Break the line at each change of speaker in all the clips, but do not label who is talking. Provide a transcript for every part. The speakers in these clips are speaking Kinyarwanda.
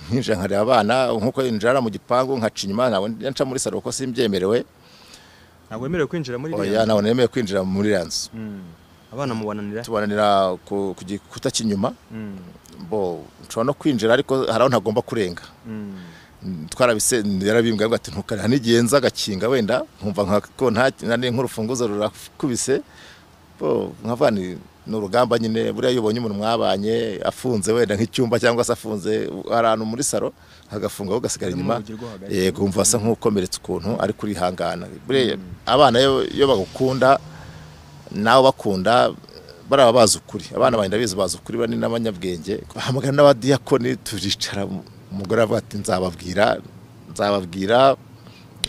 nkinjira nkareba abana nkuko injara mu gipangu nkaca inyuma nabo nca muri salo ko simbyemerewe.
Ntabwo wemerewe kwinjira muri
iriya. Oya ntabwo nemerewe kwinjira muri iriya nzu.
Abana mubananira?
Tubananira ku gikuta cy'inyuma. Bo nshobora no kwinjira ariko haraho ntagomba kurenga. Twarabise yarabimbwa ngo ati ntukara n'igihe nza gakinga wenda nkumva nkako nta nk'urufunguzo rurakubise. Bo nkavani n'urugamba nyine buriya yobonye umuntu mwabanye afunze wenda nk'icyumba cyangwa se afunze arantu muri salo hagafunga ho gasigara inyuma. Yego umva asa nk'ukomeretse ukuntu ari kuri hangana. Buriya abana yo bagukunda nawe bakunda baraba bazi ukuri. Abana bahinda bizi bazi ukuri bani n'abanyabwenge. Bahamagara n'abadiyakoni turicara umugore avuga ati nzababwira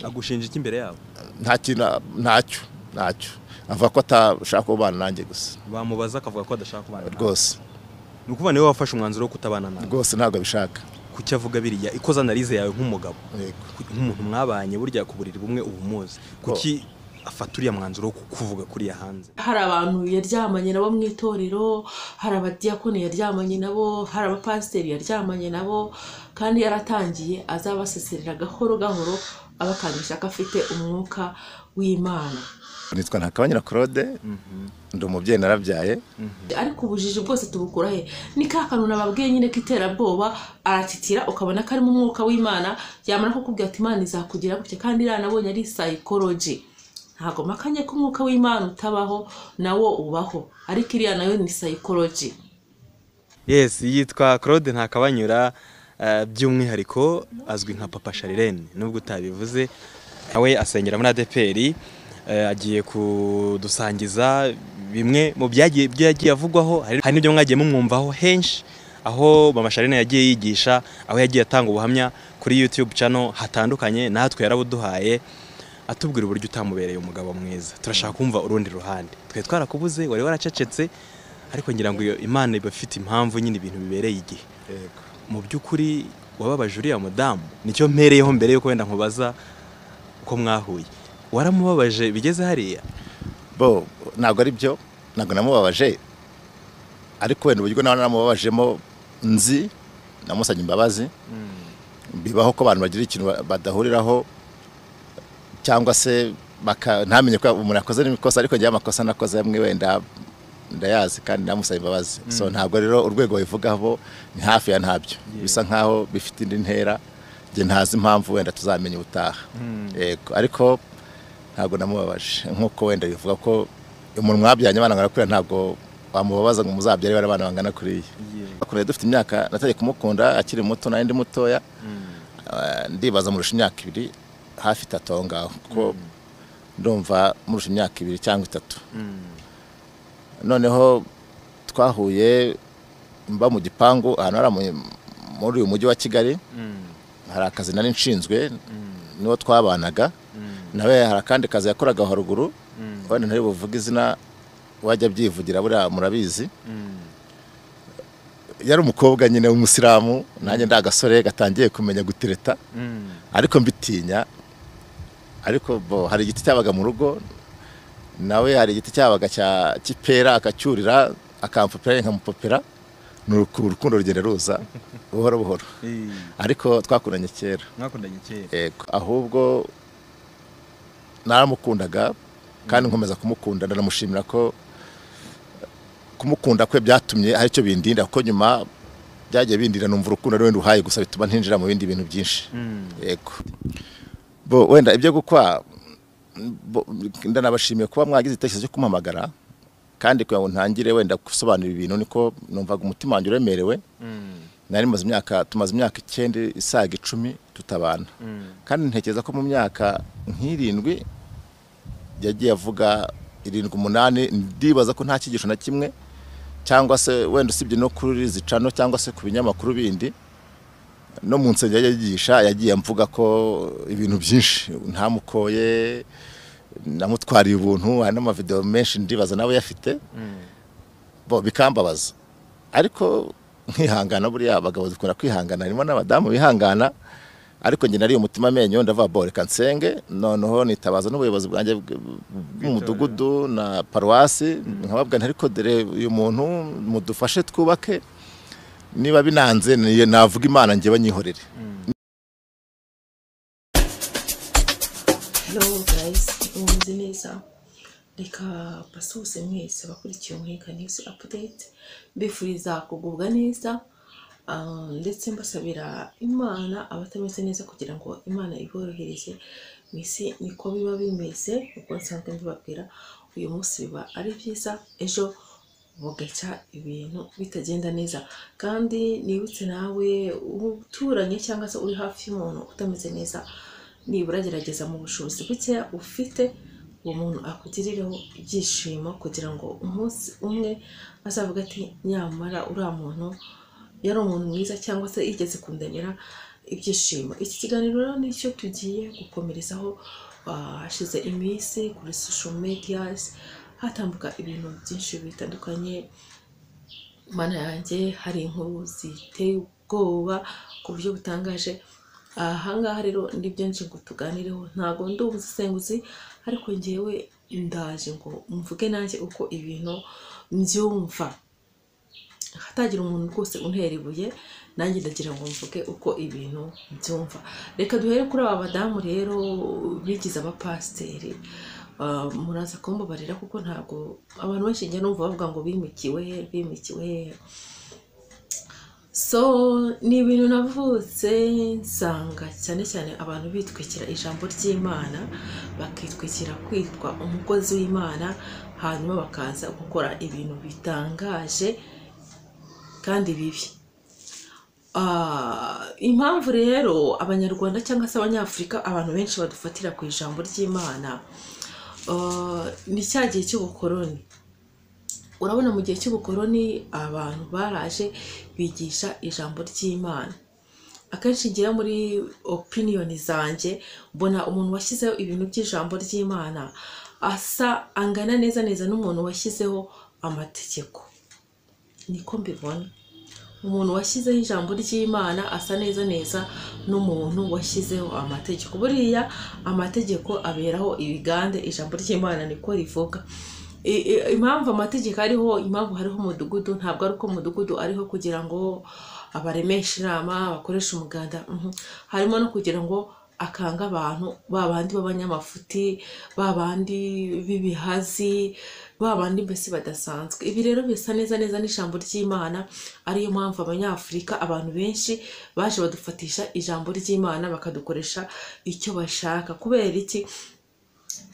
agushinja iki imbere yabo?
Nta kintu ntacyo avuga ko atashaka kubana nanjye gusa.
Bamubaza akavuga ko adashaka kubana
rwose.
Ni ukuvuga niwe wafashe umwanzuro wo kutabana nawe?
Rwose ntabwo abishaka.
Kuki avuga biriya ikoza analize yawe nk'umugabo nk'umuntu mwabanye burya ku buriri bumwe ubumuzi kuki afata uriya mwanzuro wo kuvuga kuriya hanze?
Hari abantu yaryamanye nabo mu itorero, hari abadiyakoni yaryamanye nabo, hari abapasiteri yaryamanye nabo, kandi yaratangiye azabaseserera gahoro gahoro abakangisha ko afite umwuka w'Imana.
Nitwa Ntakabanyira Claude. Ndi umubyeyi narabyaye.
Ariko ubujiji bwose tubukura he? Ni ka kantu nababwiye nyine k'iterabwoba aratitira ukabona ko ari mu mwuka w'Imana yamara kukubwira ati Imana izakugira gutya kandi nabonye ari psychology. Ntago makanye ko umwuka w'Imana utabaho nawo ubaho ariko iriya nayo ni psychology.
Yes, yitwa Claude Ntakabanyura by'umwihariko azwi nka Papa Sharirene nubwo utabivuze. Nawe asengera muri ADPR. Agiye kudusangiza bimwe mu byagiye avugwaho. Hari n'ibyo mwagiye mumwumvaho henshi aho Mama Sharirene yagiye yigisha, aho yagiye atanga ubuhamya kuri YouTube channel hatandukanye, natwe yarabuduhaye atubwira uburyo utamubereye umugabo mwiza. Turashaka kumva urundi ruhande. Twe twarakubuze wari waracecetse ariko ngira ngo Imana ibafite impamvu nyine ibintu bibereye igihe.
Yego.
Mu by'ukuri wababaje uriya mudamu nicyo mpereyeho mbere yo kwenda nkubaza uko mwahuye. Waramubabaje bigeze hariya?
Bo ntabwo ari byo, ntabwo namubabaje ariko wenda uburyo nawe namubabajemo nzi namusanye imbabazi. Bibaho ko abantu bagira ikintu badahuriraho cyangwa se ntamenye ko umuntu akoze n'imikosa ariko ngiye amakosa nakoze amwe wenda ndayazi kandi namusanye imbabazi. So ntabwo rero urwego bivugaho ni hafi ya ntabyo. Bisa nkaho bifite indi ntera nge ntazi impamvu wenda tuzamenya ubutaha. Yego ariko ntabwo namubabaje nkuko wenda bivuga ko umuntu mwabyanye abana ngarakurira ntabwo wamubabaza ngo muzabyare bari abana bangana kuriya. Bakureye dufite imyaka nataye kumukunda akiri muto n'indi mutoya. Ndibaza murusha imyaka 2 hafi 3 aho ngaho kuko ndumva murusha imyaka 2 cyangwa 3. Noneho twahuye mba mu gipangu ahantu hari muri uyu mujyi wa Kigali. Hari akazi nari nshinzwe niwo twabanaga. Nawe hari akandi kazi yakoraga haruguru wenda ntari buvuga izina wajya byivugira buriya murabizi. Yari umukobwa nyine w'umusiramu nanjye ndagasore gatangiye kumenya gutereta ariko mbitinya. Ariko hari igiti cyabaga mu rugo nawe hari igiti cyabaga cy'ipera akacyurira akampopera nkamupopera n'urukundo rugenda ruza buhoro buhoro. Ariko twakundanye kera. Yego ahubwo naramukundaga kandi nkomeza kumukunda ndanamushimira ko kumukunda kwe byatumye hari cyo bindinda kuko nyuma byagiye bindira numva urukundo rwenda uhaye gusa bituma ntinjira mu bindi bintu byinshi. Yego bo wenda ibyo gukwa ndanabashimiye kuba mwagize itekerezo cyo kumpamagara kandi kugira ngo ntangire wenda gusobanura ibintu niko numvaga umutima wanjye uremerewe. Nari tumaze imyaka 9 isaga 10 tutabana. Kandi ntekereza ko mu myaka nk'irindwi yagiye avuga 7-8 ndibaza ko nta kigisho na kimwe cyangwa se wenda usibye no kuri zicano cyangwa se ku binyamakuru bindi no mu nsengero yagigisha yagiye amvuga ko ibintu byinshi ntamukoye namutwariye ubuntu. Hari n'amavideo menshi ndibaza nawe yafite bo bikambabaza ariko nkihangana buriya abagabo dukora kwihangana harimo n'abadamu bihangana ariko nge nari umutima amenyo ndava reka nsenge noneho nitabaza n'ubuyobozi bwanjye bw'umudugudu na paruwasi nkababwa ariko dore uyu muntu mudufashe twubake niba binanze navuga Imana njye banyihorere.
Hello guys, umeze neza? Reka pasuse mwese bakurikiye Umuhiga News Update mbifuriza kugubwa neza, ndetse mbasabira Imana abatameze neza kugira ngo Imana iborohereze mwisi. Niko biba bimeze uko nsanzwe mbibabwira, uyu munsi biba ari byiza, ejo bugaca ibintu bitagenda neza. Kandi nibutse nawe uturanye cyangwa se uri hafi y'umuntu utameze neza, nibura gerageza mu bushobozi buke ufite uwo muntu akugirireho ibyishimo, kugira ngo umunsi umwe azavuga ati nyamara uriya muntu yari umuntu mwiza cyangwa se yigeze kundemera ibyishimo. Iki kiganiro rero nicyo tugiye gukomerezaho. Hashize iminsi kuri social media hatambuka ibintu byinshi bitandukanye, mana yanjye, hari inkuru ziteye ubwoba ku buryo butangaje. Ahangaha rero ndibyo nje ngo tuganireho, ntago ndi umusesenguzi, ariko ngewe ndaje ngo mvuge nanjye uko ibintu mbyumva, hatagira umuntu rwose untera ibuye, nanjye ndagira ngo mvuge uko ibintu mbyumva. Reka duhere kuri aba badamu rero bigize abapasiteri. Muraza kumbabarira kuko ntago abantu benshi njya numva bavuga ngo bimikiwe. So ni ibintu navutse nsanga cyane cyane abantu bitwikira ijambo ry'Imana, bakitwikira kwitwa umukozi w'Imana, hanyuma bakaza gukora ibintu bitangaje kandi bibi. Impamvu rero abanyarwanda cyangwa se abanyafurika abantu benshi badufatira ku ijambo ry'Imana, ni cya gihe cy'ubukoroni. Urabona mu gihe cy'ubukoroni abantu baraje bigisha ijambo ry'Imana. Akenshi ngira muri opinion zanjye mbona umuntu washyizeho ibintu by'ijambo ry'Imana asa angana neza n'umuntu washyizeho amategeko. Niko mbibona. Umuntu washyizeho ijambo ry'Imana asa neza n'umuntu washyizeho amategeko. Buriya amategeko aberaho ibigande, ijambo ry'Imana niko rivuga. Impamvu amategeko ariho, impamvu hariho umudugudu, ntabwo ari uko umudugudu ariho kugira ngo abaremeshe inama bakoresha umuganda, harimo no kugira ngo akanga abantu babandi b'abanyamafuti, babandi b'ibihazi, babandi mbese badasanzwe. Ibi rero bisa neza n'ijambo ry'Imana. Ariyo mpamvu abanyafurika abantu benshi baje badufatisha ijambo ry'Imana bakadukoresha icyo bashaka. Kubera iki?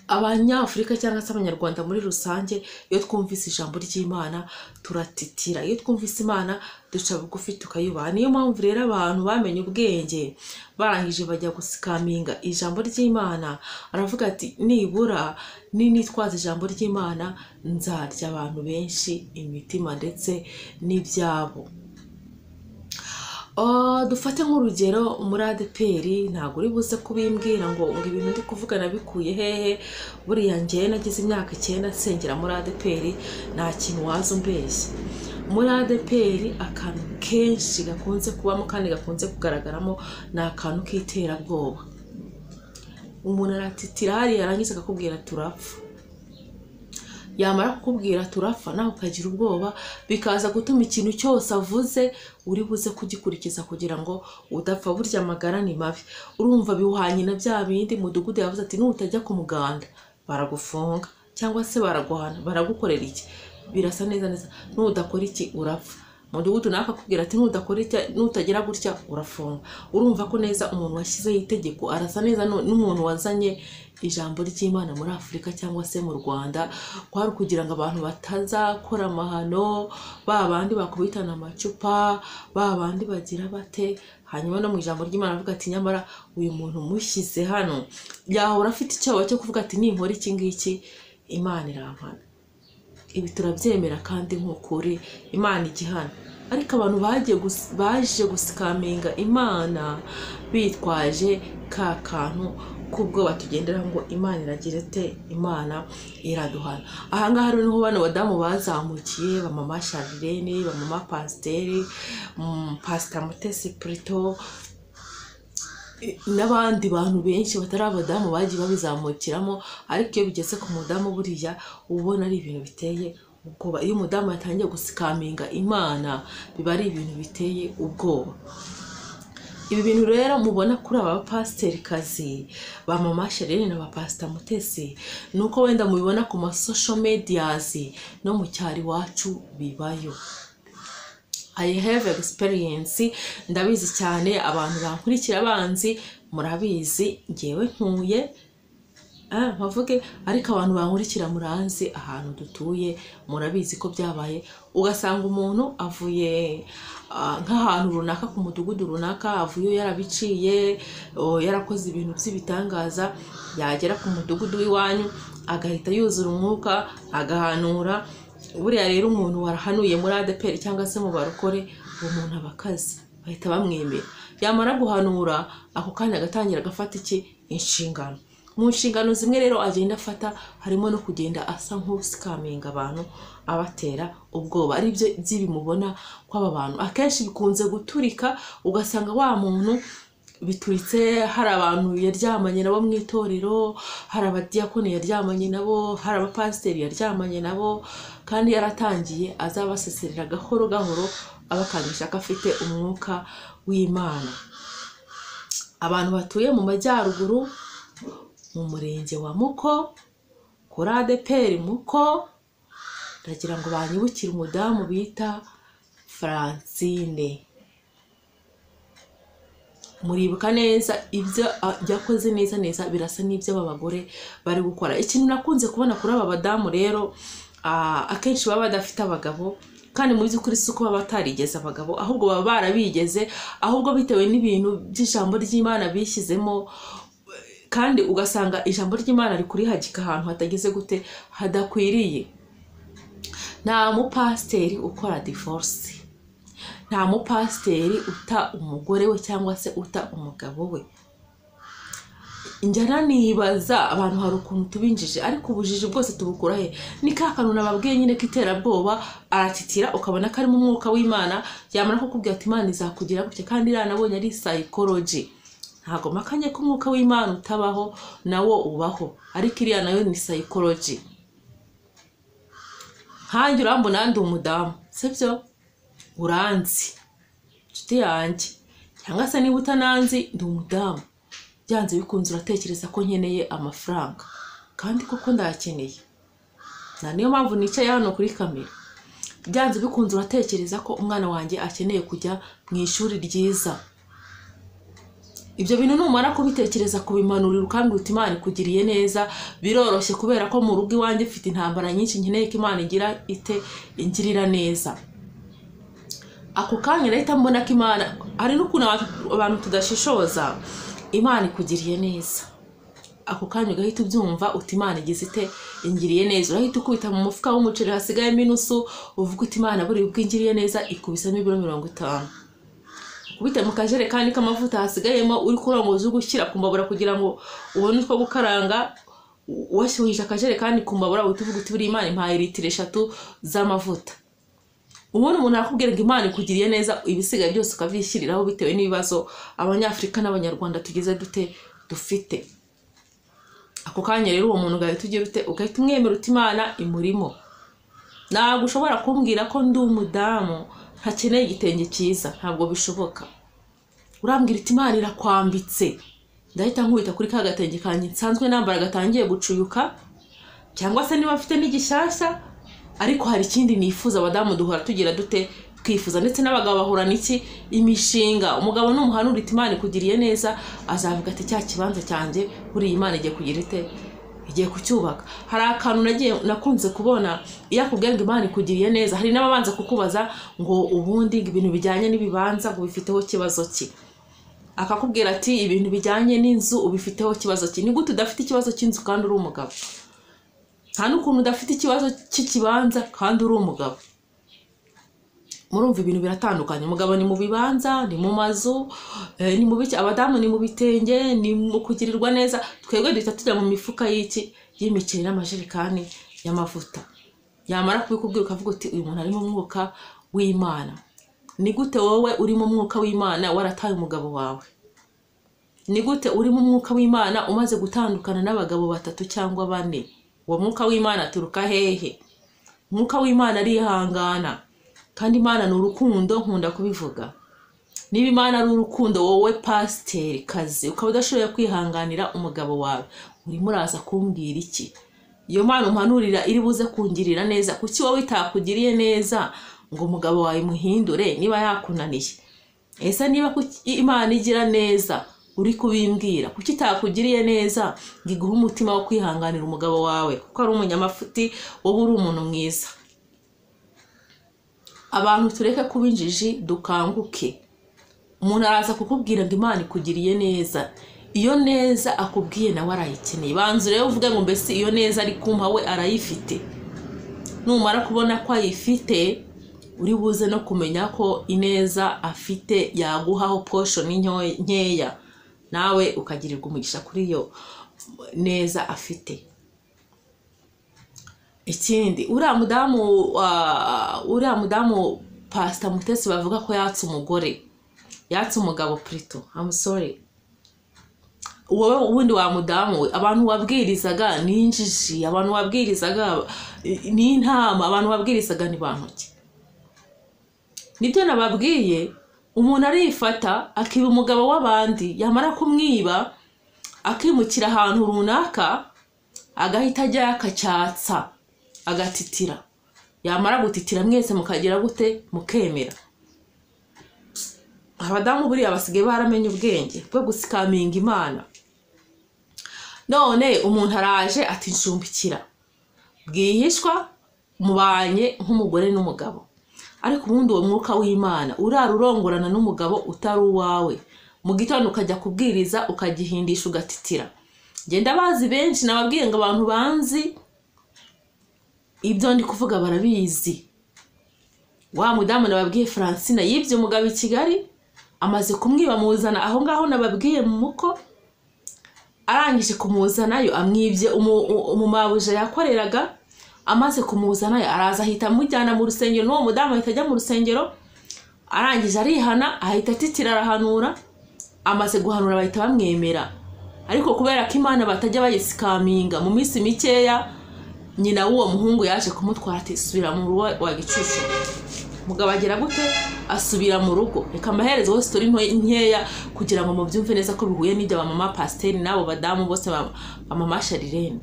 Abanyafurika cyangwa se abanyarwanda muri rusange, iyo twumvise ijambo ry'Imana turatitira, iyo twumvise Imana duca bugufi tukayubaha. Niyo mpamvu rero abantu bamenye ubwenge barangije bajya gusikaminga ijambo ry'Imana. Aravuga ati nibura nitwaza ijambo ry'Imana nzarya abantu benshi imitima ndetse n'ibyabo. Dufate nk'urugero muri ADPR, ntabwo uri buze kubimbwira ngo ibintu ndi kuvuga nabikuye hehe. Buriya njyewe nagize imyaka 9 nsengera muri ADPR, nta kintu waza umbeshya. Muri ADPR akantu kenshi gakunze kubamo kandi gakunze kugaragaramo ni akantu k'iterabwoba. Umuntu aratitira hariya yarangiza akakubwira turapfa. Yamara kukubwira turapfa nawe ukagira ubwoba, bikaza gutuma ikintu cyose avuze uri buze kugikurikiza kugira ngo udapfa. Burya amagara ni mabi. Urumva biwuhanye na bya bindi mudugudu yavuze ati nutajya ku muganda baragufunga cyangwa se baraguhana, baragukorera iki. Birasa neza nudakora iki urapfa. Mudugudu nakakubwira ati nudakora iki, nutagira gutya urafunga. Urumva ko neza umuntu washyizeho itegeko arasa neza n'umuntu wazanye ijambo ry'Imana muri Afurika cyangwa se mu Rwanda, kwari kugira ngo abantu batazakora amahano, babandi bakubitana amacupa, babandi bagira bate. Hanyuma no mu ijambo ry'Imana avuga ati nyamara uyu muntu mushyize hano yahora afite icyoba cyo kuvuga ati ninkora iki ngiki Imana irampana. Ibi turabyemera kandi nk'ukuri Imana igihana. Ariko abantu baje gusikaminga Imana bitwaje ka kantu kubwo batugendera ngo Imana iragira ite, Imana iraduhana. Ahangaha rero niho bano badamu bazamukiye, bamama Charlene, bamama Pasiteri, Pastor Mutesi Prito, n'abandi bantu benshi batari abadamu bagiye babizamukiramo. Ariko iyo bigeze ku mudamu buriya ubona ari ibintu biteye ubwoba. Iyo umudamu yatangiye gusikaminga Imana biba ari ibintu biteye ubwoba. Ibi bintu rero mubona kuri aba pasiteri kazi ba mama Charlene na ba pastor Mutesi nuko wenda mubibona ku ma social medias no mu cyari wacu bibayo. I have experience, ndabizi cyane, abantu bankurikira banzi murabizi, ngewe ntuye bavuge, ariko abantu bankurikira muranzi ahantu dutuye murabizi ko byabaye. Ugasanga umuntu avuye nk'ahantu runaka ku mudugudu runaka, avuye yarabiciye yarakoze ibintu by'ibitangaza, yagera ku mudugudu w'iwanyu agahita yuzura umwuka agahanura. Buriya rero umuntu warahanuye muri ADPR cyangwa se mu barokore, uwo muntu abakazi bahita bamwemera. Yamara guhanura ako kanya agatangira agafata inshingano. Mu nshingano zimwe rero agenda afata harimo no kugenda asa nk'usikaminga abantu, abatera ubwoba. Ari byo by'ibimubona kw'aba bantu akenshi bikunze guturika, ugasanga wa muntu bituritse, hari abantu yaryamanye nabo mu itorero, hari abadiyakoni yaryamanye nabo, hari abapasiteri yaryamanye nabo, kandi yaratangiye azabaseserera gahoro gahoro abakangisha ko afite umwuka w'Imana. Abantu batuye mu majyaruguru mu murenge wa Muko kuri ADPR Muko, ndagira ngo banyibukire umudamu bita Francine. Muribuka neza ibyo yakoze neza birasa n'ibyo abagore bari gukora. Ikintu nakunze kubona kuri aba badamu rero, akenshi baba badafite abagabo, kandi mu by'ukuri si uko baba batarigeze abagabo, ahubwo baba barabigeze, ahubwo bitewe n'ibintu by'ijambo ry'Imana bishyizemo, kandi ugasanga ijambo ry'Imana rikurihagika ahantu hatageze gute, hadakwiriye. Nta mupasiteri ukora divorce, nta mupasiteri uta umugore we cyangwa se uta umugabo we. Njyana nibaza abantu hari ukuntu tubinjije, ariko ubujiji bwose tubukura he? Ni ka kantu nababwiye nyine k'iterabwoba, aratitira ukabona ko ari mu mwuka w'Imana, yamara kukubwira ati Imana izakugira gutya, kandi nabonye ari psychology. Ntago makanye ko umwuka w'Imana utabaho, nawo ubaho, ariko iriya nayo ni psychology. Hanjye urambona ndi umudamu, sibyo? Uranzi nshuti yanjye, cyangwa se niba utananzi ndi umudamu, byanze bikunze uratekereza ko nkeneye amafaranga, kandi koko ndayakeneye. Niyo mpamvu nicaye hano kuri kamera. Byanze bikunze uratekereza ko umwana wanjye akeneye kujya mu ishuri ryiza. Ibyo bintu numara kubitekereza, kubimanurira ukambwira uti Imana ikugiriye neza, biroroshye, kubera ko mu rugo iwanjye mfite intambara nyinshi nkeneye ko Imana igira ite ingirira neza. Ako kanya reta mbona ko Imana, hari n'ukuntu abantu tudashishoza, Imana ikugiriye neza. Ako kanya ugahita ubyumva uti Imana igize ite ingiriye neza, urahita ukubita mu mufuka w'umuceri hasigayemo inusu, uvuga uti Imana buri ubwingiriye neza, ikubisamo ibiro 50. Kubita mu kajerekani k'amavuta hasigayemo uri kurongoza ugushyira ku mbabura kugira ngo ubone utwo gukaranga, washyuhije akajerekani ku mbabura utuvuga uti buri Imana impaye litiro 3 z'amavuta. Umuntu arakubwira ngo Imana ikugiriye neza, ibisigaye byose ukabishyiriraho bitewe n'ibibazo abanyafrika n'abanyarwanda tugeze dufite. Ako kanya rero uwo muntu ugahita ugira ute, ugahita umwemera uti Imana imurimo. Ntabwo ushobora kumbwira ko ndi umudamu ntakeneye igitenge cyiza, ntabwo bishoboka. Urambwira iti Imana irakwambitse, ndahita nkubita kuri ka gatenge kanjye nsanzwe nambara gatangiye gucuyuka, cyangwa se niba afite n'igishyashya. Ariko hari ikindi nifuza, abadamu duhora tugira dute twifuza, ndetse n'abagabo bahura n'iki, imishinga. Umugabo n'umuhanura iti Imana ikugiriye neza, azavuga ati cya kibanza cyanjye buri Imana igiye kugira ite, igiye kucyubaka. Hari akantu nakunze kubona, iyo akubwira ngo Imana ikugiriye neza, hari n'ababanza kukubaza ngo ubundi ibintu bijyanye n'ibibanza ngo bifiteho kibazo ki. Akakubwira ati ibintu bijyanye n'inzu ubifiteho kibazo ki. Ni gute udafite ikibazo cy'inzu kandi uri umugabo? Nta n'ukuntu udafite ikibazo cy'ikibanza kandi uri umugabo. Murumva ibintu biratandukanye. Umugabo ni mu bibanza, ni mu mazu, ni mu biki, abadamu ni mu bitenge, ni mu kugirirwa neza. Twebwe duhita tujya mu mifuka y'imiceri n'amajerekani y'amavuta. Yamara kubikubwira ukavuga uti uyu muntu ari mu mwuka w'Imana. Ni gute wowe uri mu mwuka w'Imana warataye umugabo wawe? Ni gute uri mu mwuka w'Imana umaze gutandukana n'abagabo 3 cyangwa 4? Uwo mwuka w'Imana aturuka hehe? umwuka w'Imana arihangana kandi Imana ni urukundo. Nkunda kubivuga, niba Imana ari urukundo, wowe pasiteri kazi ukaba udashoboye kwihanganira umugabo wawe, urimo uraza kumbwira iki? Iyo Mana umpanurira iri buze kungirira neza, kuki wowe itakugiriye neza ngo umugabo wawe muhindure niba yakunaniye? Ese niba Imana igira neza uri kubimbwira, kuki itakugiriye neza ngo iguhe umutima wo kwihanganira umugabo wawe kuko ari umunyamafuti, wowe uri umuntu mwiza? Abantu tureke kuba injiji, dukanguke. Umuntu araza kukubwira ngo Imana ikugiriye neza, iyo neza akubwiye nawe arayikeneye. Banzu rero uvuge ngo mbese iyo neza ari kumpa we arayifite. Numara kubona ko ayifite, uri buze no kumenya ko ineza afite yaguhaho portion nkeya, nawe ukagirirwa umugisha kuri iyo neza afite. Ikindi, uriya mudamu Pastor Mutesi bavuga ko yatse umugore, yatse umugabo Prito, I'm sorry. Wowe ubundi wa mudamu we, abantu wabwirizaga ni injiji, abantu wabwirizaga ni intama, abantu wabwirizaga ni bantoki. Nibyo nababwiye, umuntu arifata akiba umugabo w'abandi, yamara kumwiba akimukira ahantu runaka, agahita ajya akacyatsa agatitira. Yamara gutitira mwese mukagira gute? Mukemera. Abadamu buriya basigaye baramenye ubwenge bwo gusikaminga Imana. None umuntu araje ati ncumbikira, bwihishwa mubanye nk'umugore n'umugabo, ariko ubundi uwo mwuka w'Imana urarurongorana n'umugabo utari uwawe, mu gitondo ukajya kubwiriza ukagihindisha ugatitira. Genda bazi benshi nababwiye ngo abantu banzi ibyo ndi kuvuga barabizi. Wa mudamu nababwiye Francina yibye umugabo i Kigali, amaze kumwiba muzana aho ngaho nababwiye mu muko, arangije kumuzanayo amwibye umumabuja yakoreraga, amaze kumuzanayo araza ahita amujyana mu rusengero. N'uwo mudamu ahita ajya mu rusengero, arangije arihana, ahita atitira arahanura. Amaze guhanura bahita bamwemera, ariko kubera ko Imana batajya bayisikaminga, mu minsi mikeya nyina w'uwo muhungu yaje kumutwara ati subira mu rugo wa gicucu. Mugabo agira gute? Asubira mu rugo. Reka amaherezo hose story nkeya kugira ngo mubyumve neza ko bihuye n'ibyo mama pasiteri nabo badamu bose mama Sharirene.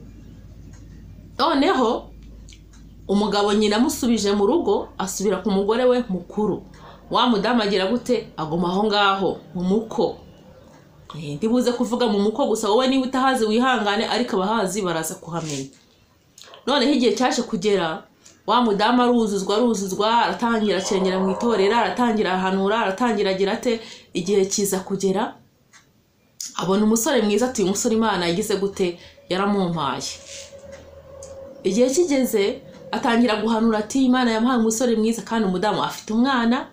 Noneho umugabo nyina amusubije mu rugo, asubira ku mugore we mukuru. Wa mudamu agira gute? Aguma aho ngaho mu muko. Ndibuze kuvuga mu muko gusa, wowe niba utahazi wihangane, ariko abahazi baraza kuhamenya. Noneho igihe cyaje kugera, wa mudamu aruzuzwa, aratangira acengera mu itorera, aratangira ahanura, aratangira agira ate. Igihe kiza kugera, abona umusore mwiza, ati uyu musore Imana yagize gute? Yaramumpaye. Igihe kigeze atangira guhanura ati Imana yamuhaye umusore mwiza, kandi umudamu afite umwana.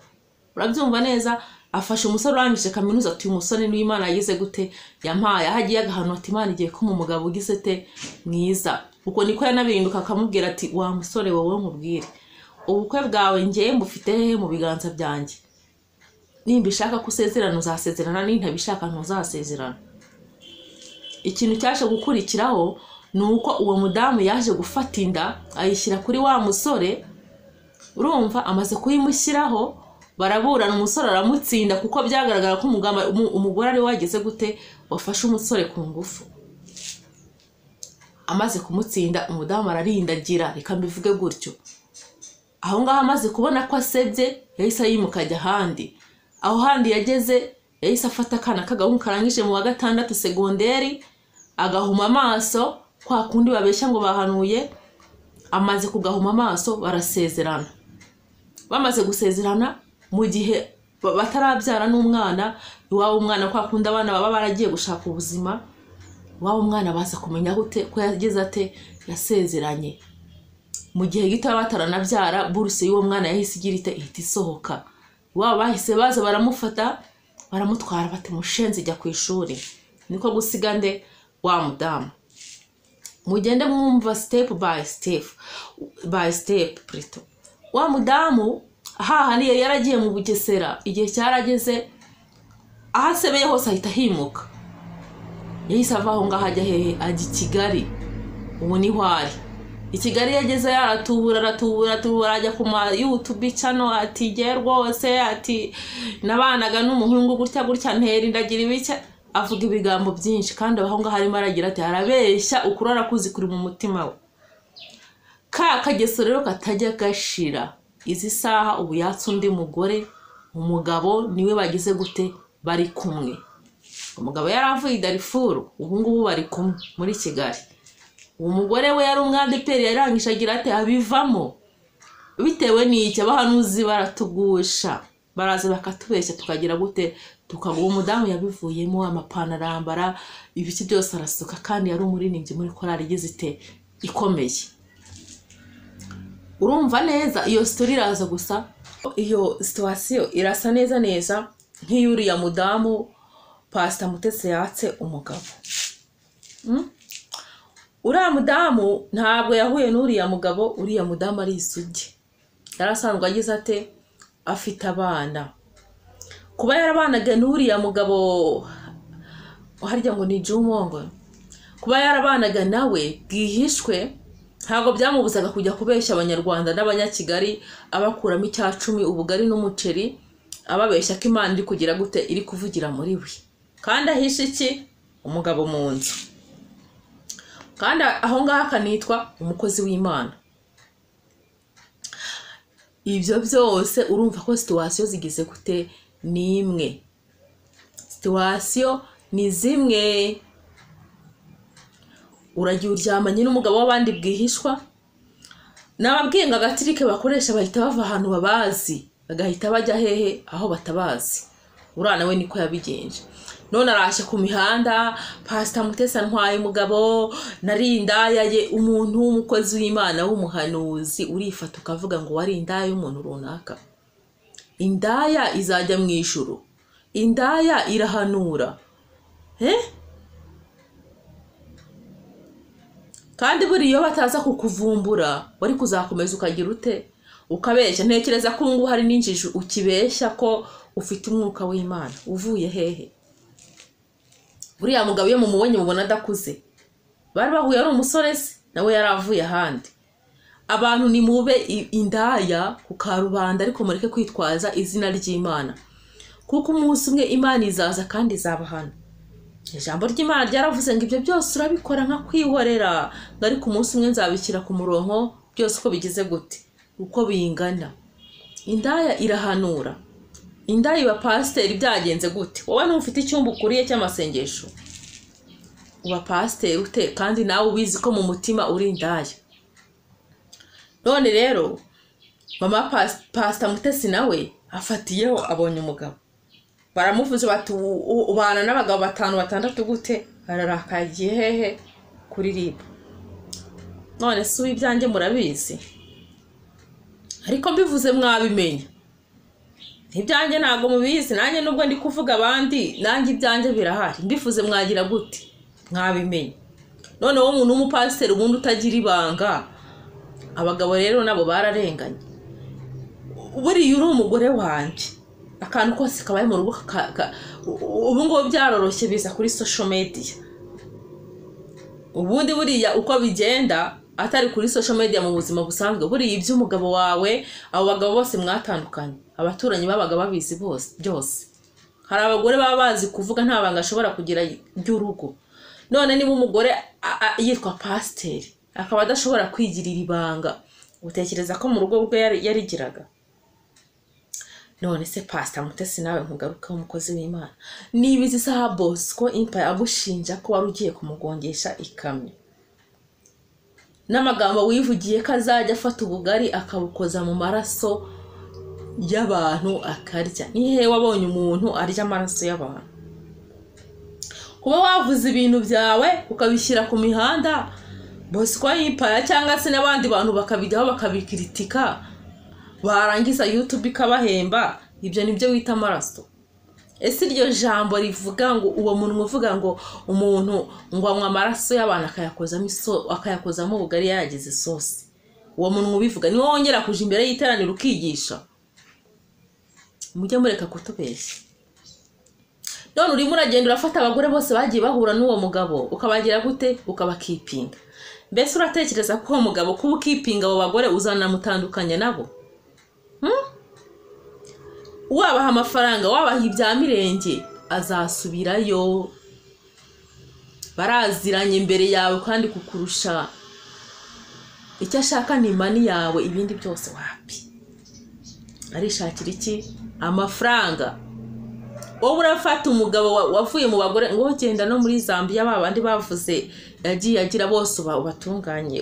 Urabyumva neza? Afashe umusore urangije kaminuza, ati uyu musore ni Imana yagize gute? Yampaye. Ahagiye agahanura ati Imana igiye kuma umugabo ugize te mwiza. Uko niko yanabirinduka akamubwira ati wa musore wowe nkubwire, ubukwe bwawe ngiye mbufite hehe mu biganza byanjye. Nimba ishaka kusezerana uzasezerana, nintabishaka ntuzasezerana. Ikintu cyaje gukurikiraho nuko uwo mudamu yaje gufata inda ayishyira kuri wa musore. Urumva, amaze kuyimushyiraho baraburana, umusore aramutsinda kuko byagaragara ko umugore ari wageze gute? Wafashe umusore ku ngufu. Amaze kumutsinda umudamu ararindagira, reka mbivuge gutyo. Aho ngaho amaze kubona ko asebye, yahise yimuka ajya ahandi. Aho handi yageze yahise afata akana k'agahungu karangije mu wa 6 segonderi, agahuma amaso kwa kundi babeshya ngo bahanuye. Amaze kugahuma amaso barasezerana. Bamaze gusezerana, mu gihe batarabyara n'umwana, iwabo umwana kwa kundi abana baba baragiye gushaka ubuzima, iwabo umwana baza kumenya gute ko yageze ate? Yasezeranye. Mu gihe gito bataranabyara, buruse y'uwo mwana yahise igira ihita isohoka. Iwabo bahise baza baramufata, baramutwara bati mushenzi jya ku ishuri. Niko gusiga nde? Wa mudamu. Mugende mwumva step by step Prito. Wa mudamu hahandi yaragiye mu Bugesera, igihe cyarageze ahasebeye hose ahita himuka. Yahise ava aho ngaho ajya hehe? Ajya i Kigali. Ubu niho ari. i Kigali yageze aratubura ajya ku ma YouTube channel ati ge rwose ati nabanaga n'umuhungu gutya ntera ndagira ibice, avuga ibigambo byinshi kandi aho ngaho harimo aragira ati arabeshya ukurara kuzi kuri mu mutima we. Kageso rero katajya gashira, izi saha ubu yatse undi mugore, umugabo niwe bagize gute bari kumwe. Umugabo yaravuye Darfur, ubu ngubu bari kumwe muri Kigali. Umugore we yari umwadeperi yarangije agira ati abivamo bitewe n'iki abahanuzi baratugusha, baraza bakatubeshya tukagira gute, tukaguha umudamu yabivuyemo amapana arambara ibiki byose arasuka, kandi yari umuririmbyi muri korali igizite ikomeye. Urumva neza iyo story iraza gusa, iyo situation irasa neza nk'iyuriya mudamu Pastor Mutesi yatse umugabo. Uriya mudamu ntabwo yahuye n'uriya mugabo, uriya mudamu ari isugi. Yarasanzwe agize ate afite abana. Kuba yarabanaga n'uriya mugabo harya ngo ni Jumongo, kuba yarabanaga nawe bwihishwe ntabwo byamubuzaga kujya kubeshya abanyarwanda n'abanyakigali, abakuramo icya 10 ubugari n'umuceri, ababeshya ko Imana iri kugira gute iri kuvugira muri we, kandi ahisha iki umugabo mu nzu, kandi aho ngaho akanitwa umukozi w'Imana. Ibyo byose urumva ko situation zigize gute ni imwe, situation ni zimwe. Uragiye uryamanye n'umugabo w'abandi bwihishwa, n'ababwinga gatirike bakoresha bahita bava ahantu babazi bagahita bajya hehe aho batabazi. Urana we niko yabigenje. None arashye ku mihanda, Pastor Mutesi ntwaye umugabo narindaya ye, umuntu w'umukozi w'Imana w'umuhanuzi urifata ukavuga ngo wari indaya y'umuntu runaka. Indaya izajya mu ijuru, indaya irahanura kandi buri iyo bataza kukuvumbura wari kuzakomeza ukagira ute ukabeshya. Ntekereza ko ngo hari n'injiji ukibeshya ko ufite umwuka w'Imana uvuye hehe. Buriya mugabo iyo mumubonye mubona adakuze, bari bahuye ari umusore se nawe yaravuye ahandi. Abantu ni mube indaya ku karubanda, ariko mureke kwitwaza izina ry'Imana, kuko umunsi umwe Imana izaza kandi izabahana. Ijambo ry'Imana ryaravuze ngo ibyo byose urabikora nka kwihorera, ariko umunsi umwe nzabikira ku murongo byose uko bigize gute uko bingana. Indaya irahanura, indaya iba pasiteri byagenze gute. Wowe ntufite icyumba ukuriye cy'amasengesho, uba pasiteri ute kandi nawe ubizi ko mu mutima uri indaya. None rero mama Pastor Mutesi nawe afatiyeho abonye umugabo, baramuvuze bati ubana n'abagabo 5-6 gute, ararakagiye hehe kuri RIB. None si ibyanjye murabizi, ariko mbivuze mwabimenye. Ibyanjye ntago mubizi, nanjye nubwo ndi kuvuga abandi nanjye ibyanjye birahari, mbivuze mwagira gute mwabimenye. None wo muntu w'umupasiteri ubundi utagira ibanga, abagabo rero nabo bararenganye. Buri uri umugore wanje, akantu kose kabaye mu rugo ubu ngo byaroroshye biza kuri social media. Ubundi buriya uko bigenda atari kuri social media mu buzima busanzwe, buriya iby'umugabo wawe abo bagabo bose mwatandukanye, abaturanyi babaga babizi bose byose. Hari abagore baba bazi kuvuga nta banga ashobora kugira ry'urugo. None niba umugore yitwa pasiteri akaba adashobora kwigirira ibanga, utekereza ko mu rugo rwe yarigiraga? None se Pastor Mutesi nawe nkugaruka umukozi w'Imana, niba izi saha Bosco Empire agushinja ko wari ugiye kumugongesha ikamyo, n'amagambo wivugiye ko azajya afata ubugari akabukoza mu maraso y'abantu akarya. Nihe wabonye umuntu arya amaraso y'abantu? Kuba wavuze ibintu byawe ukabishyira ku mihanda, Bosco Empire cyangwa se n'abandi bantu bakabijyaho bakabikritika, barangiza YouTube ikabahemba, ibyo nibyo wita amaraso? Ese iryo jambo rivuga ngo uwo muntu uvuga ngo umuntu ngo anywa amaraso y'abantu akayakozamo ubugari yagize isosi, uwo muntu ubivuga ni wongera kuja imbere y'iteraniro ukigisha? Mujye mureka kutubeshya. None urimo uragenda urafata abagore bose bagiye bahura n'uwo mugabo ukabagira gute ukabakipinga. mbese uratekereza ko uwo mugabo kuba ukipinga abo bagore uzanamutandukanya nabo? Wabaha amafaranga, wabaha ibya mirenge, azasubirayo. Baraziranye imbere yawe kandi kukurusha. Icyo ashaka ni mani yawe, ibindi byose wapi. Arishakira iki? Amafaranga. Wowe urafata umugabo wavuye mu bagore ngo genda no muri Zambia babandi bavuze yagiye agira bose ubatunganye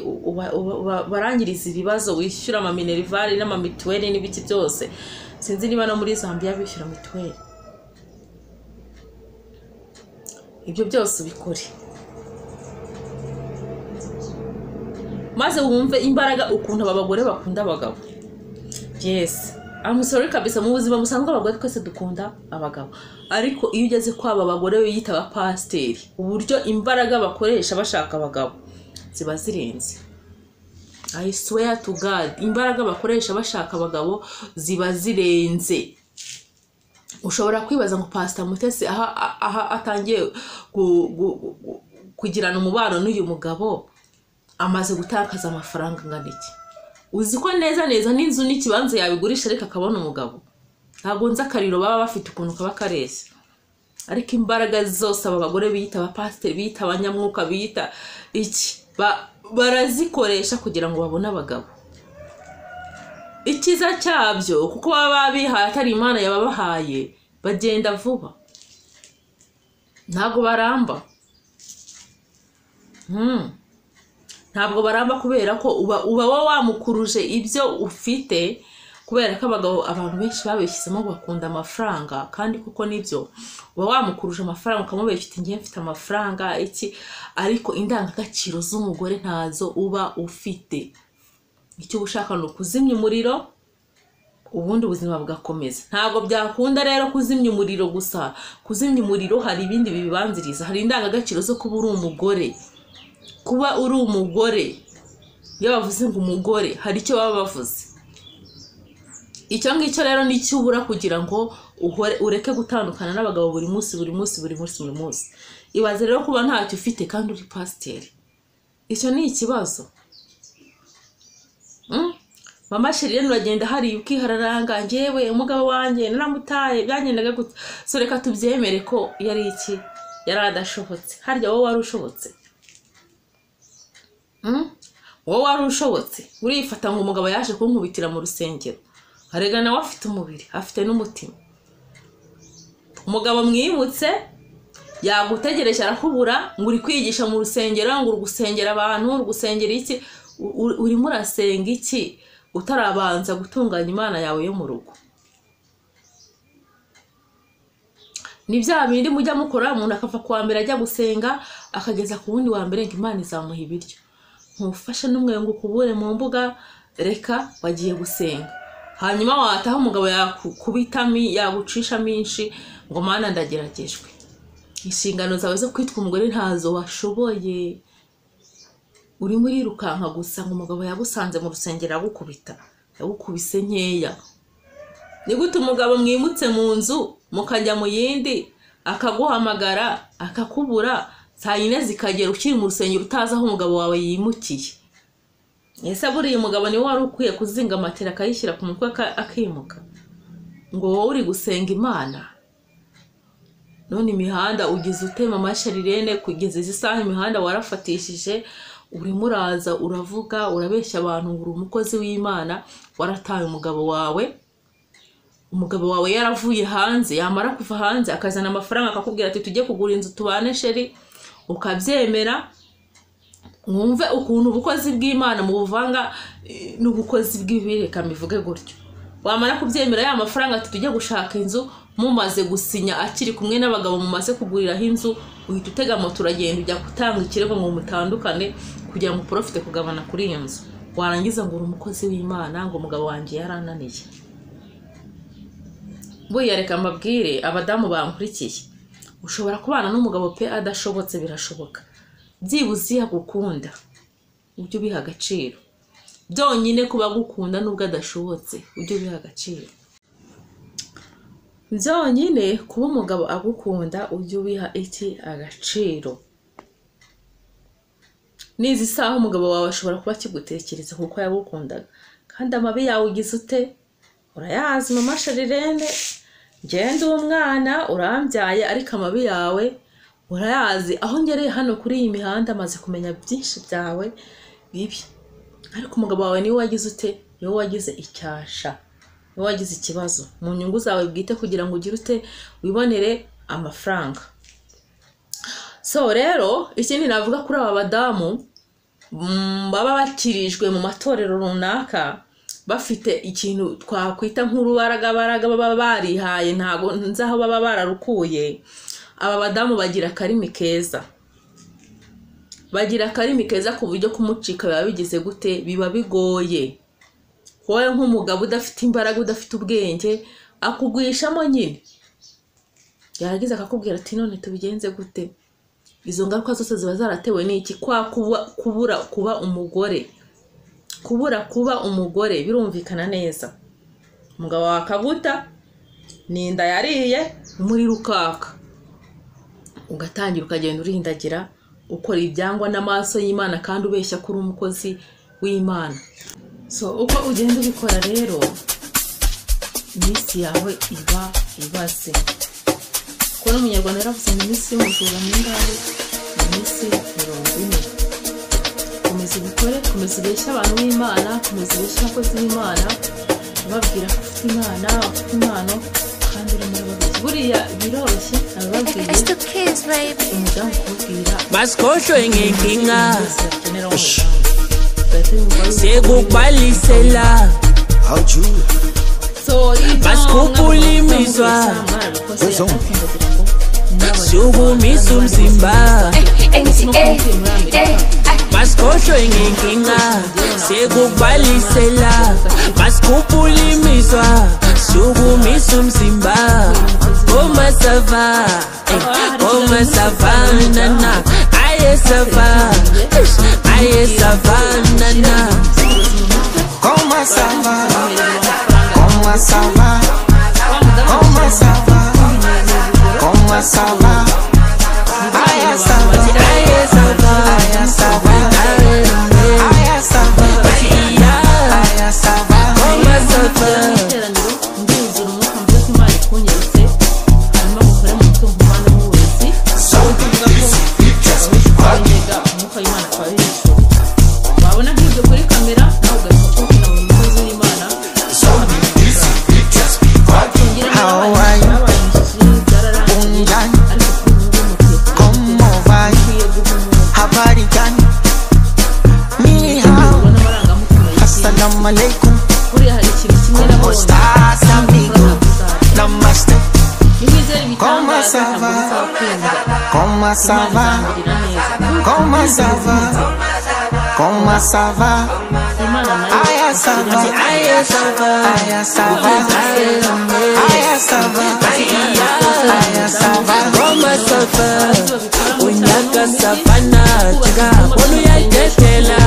barangiriza ibibazo, wishyura ama minerval n'ama mituweli n'ibiki byose. Sinzi niba no muri Zambia bishyura mituweli. Ibyo byose ubikore, maze wumve imbaraga ukuntu aba bagore bakunda abagabo. Yes, I'm sorry kabisa, mu buzima busanzwe abagore twese dukunda abagabo, ariko iyo ugeze kwaba abagore biyita aba pasiteri, uburyo imbaraga bakoresha bashaka abagabo ziba zirenze. I swear to God, imbaraga bakoresha bashaka abagabo ziba zirenze. Ushobora kwibaza ngo Pastor Mutesi aha atangiye kugirana umubano n'uyu mugabo amaze gutakaza amafaranga ngana iki? Uzi ko neza n'inzu n'ikibanza yabigurisha ariko akabona umugabo? Ntabwo nzi akariro baba bafite ukuntu kaba kareshya. Ariko imbaraga zose aba bagore biyita aba pasiteri, biyita abanyamwuka, biyita iki, barazikoresha kugira ngo babone abagabo. Ikiza cyabyo kuko baba bihaye atari Imana yababahaye, bagenda vuba, ntabwo baramba. Ntabwo baramba kubera ko uba wamukuruje ibyo ufite, kubera ko abantu benshi babeshyizemo bakunda amafaranga, kandi kuko nibyo uba wamukuruje amafaranga ukamubeshya uti ngiye mfite amafaranga iki, ariko indangagaciro z'umugore ntazo uba ufite. Icyo ushaka ni ukuzimya umuriro, ubundi ubuzima bugakomeza. Ntabwo byakunda rero kuzimya umuriro gusa. Kuzimya umuriro hari ibindi bibanziriza, hari indangagaciro zo kuba uri umugore. Kuba uri umugore, iyo bavuze ngo umugore hari icyo baba bavuze. Icyo ngicyo rero ni cyo ubura kugira ngo ureke gutandukana n'abagabo buri munsi. Ibaze rero kuba ntacyo ufite kandi uri pasiteri. Icyo ni ikibazo. Mama Shirlene uragenda hari ukihararanga, njyewe umugabo wanjye naramutaye byanyendaga gute. So reka tubyemere ko yari iki, yari adashobotse. Harya wowe wari ushobotse? Wowe wari ushobotse? Urifata ngo umugabo yaje kunkubitira mu rusengero. Harega nawe afite umubiri, afite n'umutima. Umugabo mwimutse yagutegereje arakubura ngo uri kwigisha mu rusengero, ngo uri gusengera abantu, uri gusengera iki, urimo urasenga iki utarabanza gutunganya Imana yawe yo mu rugo. Ni bya bindi mujya mukora, umuntu akava kwa mbere ajya gusenga akageza ku wundi wa mbere ngo Imana izamuha ibiryo. Ntufashe n'umwe ngo ukubure mu mbuga, reka wagiye gusenga. Hanyuma wataha umugabo yakubitami, yagucisha minshi ngo Mana ndageragejwe. Inshingano zawe zo kwitwa umugore ntazo washoboye. Uri muri rukanka gusa ngo umugabo yagusanze mu rusengero agukubita, yagukubise nkeya. Ni gute umugabo mwimutse mu nzu mukajya mu yindi akaguhamagara akakubura, saa yine zikagera ukiri mu rusengero utazi aho umugabo wawe yimukiye? Ese buriya umugabo niwe wari ukwiye kuzinga matera akayishyira ku mutwe akimuka ngo wowe uri gusenga Imana? None imihanda ugize utema Mama Shirlene kugeza izi saha imihanda warafatishije, urimo uraza uravuga urabeshya abantu ngo uri umukozi w'Imana, warataye umugabo wawe. Umugabo wawe yaravuye hanze, yamara kuva hanze akazana amafaranga akakubwira ati tujye kugura inzu tubane sheri, ukabyemera. Mwumve ukuntu ubukozi bw'Imana mu buvanga n'ubukozi bw'ibireka mivuge gutyo. Wamara kubyemera ya mafaranga ati tujye gushaka inzu, mumaze gusinya akiri kumwe n'abagabo mumaze kuguriraho inzu, uhita utega moto uragenda ujya gutanga ikirego ngo mutandukane kugira ngo profite kugabana kuri iyo nzu. Warangiza ngo uri umukozi w'Imana, ngo umugabo wanjye yarananiye. Buya reka mbabwire abadamu bankurikiye, ushobora kubana n'umugabo pe adashobotse, birashoboka. Byibuze yagukunda ujye ubiha agaciro. Byonyine kuba gukunda nubwo adashobotse ujye ubiha agaciro. Byonyine kuba umugabo agukunda ujye ubiha iki agaciro. nizi saha umugabo wawe ashobora kuba kigutekereza kuko yagukundaga kandi amabi yawe ugize ute urayazi mama Sharirene ngende umwana urambyaye ariko amabi yawe urayazi aho ngereye hano kuri iyi mihanda maze kumenya byinshi byawe bibi ariko umugabo wawe niwe wagize ute niwe wagize icyasha niwe wagize ikibazo mu nyungu zawe bwite kugira ngo ugire ute wibonere amafaranga so rero ikindi navuga kuri aba badamu baba bakirijwe mu matorero runaka bafite ikintu twakwita nk'urubaraga baba barihaye ntago nzaho baba bararukuye aba badamu bagira akarimi keza ku buryo kumucika biba bigize gute biba bigoye wowe nk'umugabo udafite imbaraga udafite ubwenge akugwishamo nyine yaragize akakubwira ati none tubigenze gute izo ngaruka zose ziba zaratewe n'iki kubura kuba umugore birumvikana neza umugabo wakaguta ninda yariye muri rukaka ugatangira ukagenda urindagira ukora ibyangwa n'amaso y'Imana kandi ubeshya kuri umukozi w'Imana so uko ugenda ubikora rero iminsi yawe iba ibaze ko n'umunyarwanda yaravuze ngo iminsi y'umujura n'ingahe iminsi 40 komeza ubikore komeza ubeshya abantu b'Imana komeza ubeshya abakozi b'Imana babwira ko ufite Imana ufite impano kandi uri muri babiri buriya biroroshye ababwiye umudamu kubwira
masikosho ingenkinga sekubhalisela masikhubulimizwa sukumisa umzimba masikosho ingenkinga sekubhalisela masikhubulimizwa sukumisa umzimba Oma sava nana aye sava nana
Como sava Como sava Como sava Como sava Aye sava Aye sava Aye sava Aye sava Aye sava Como sava Alaikum. ¿Cómo estás, amigo? Namaste. ¿Cómo ça va? ¿Cómo ça va? ¿Cómo ça va? ¿Cómo ça va? Aya ça va. Aya ça va. Aya ça va. Aya ça va. Aya ça va.
Como ça va? Unyaka savana chiga bonu ya tetela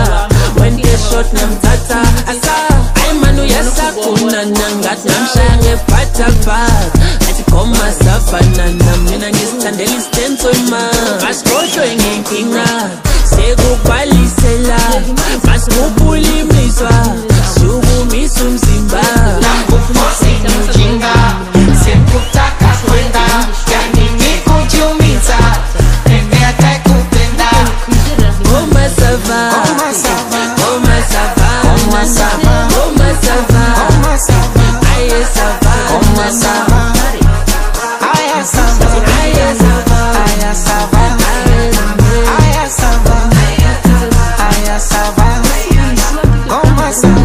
when the shot namthatha asa ay manu yasakuna nangathi namshange phatha athi koma savana mina ngisithandela istenso ma masikosho ingenkinga sekubhalisela masikhubulimizwa sukumisa umzimba
Ujinga sikutaka kwenda yani nikujumiza nimeatakupenda
Como ça va?
Como ça va?
Como ça va?
Como ça va?
Como ça va?
Como ça va?
Aye ça va?
Como ça va? Aya ça va. Aya ça va. Aya ça va. Aya ça va. Aya ça va. Como ça va?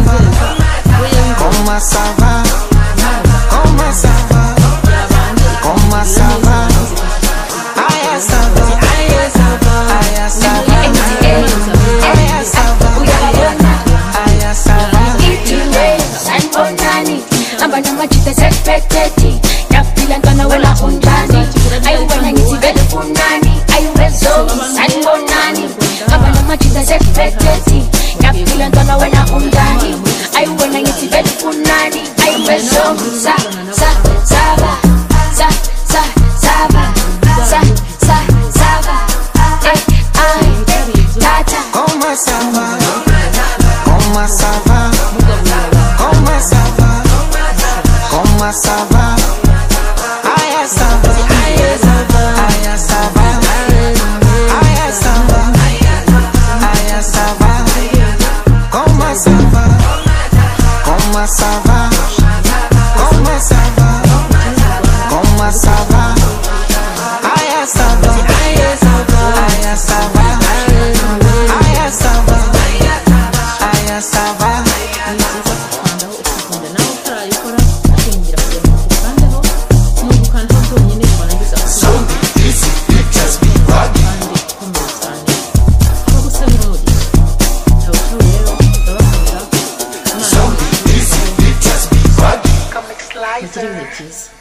cyiza.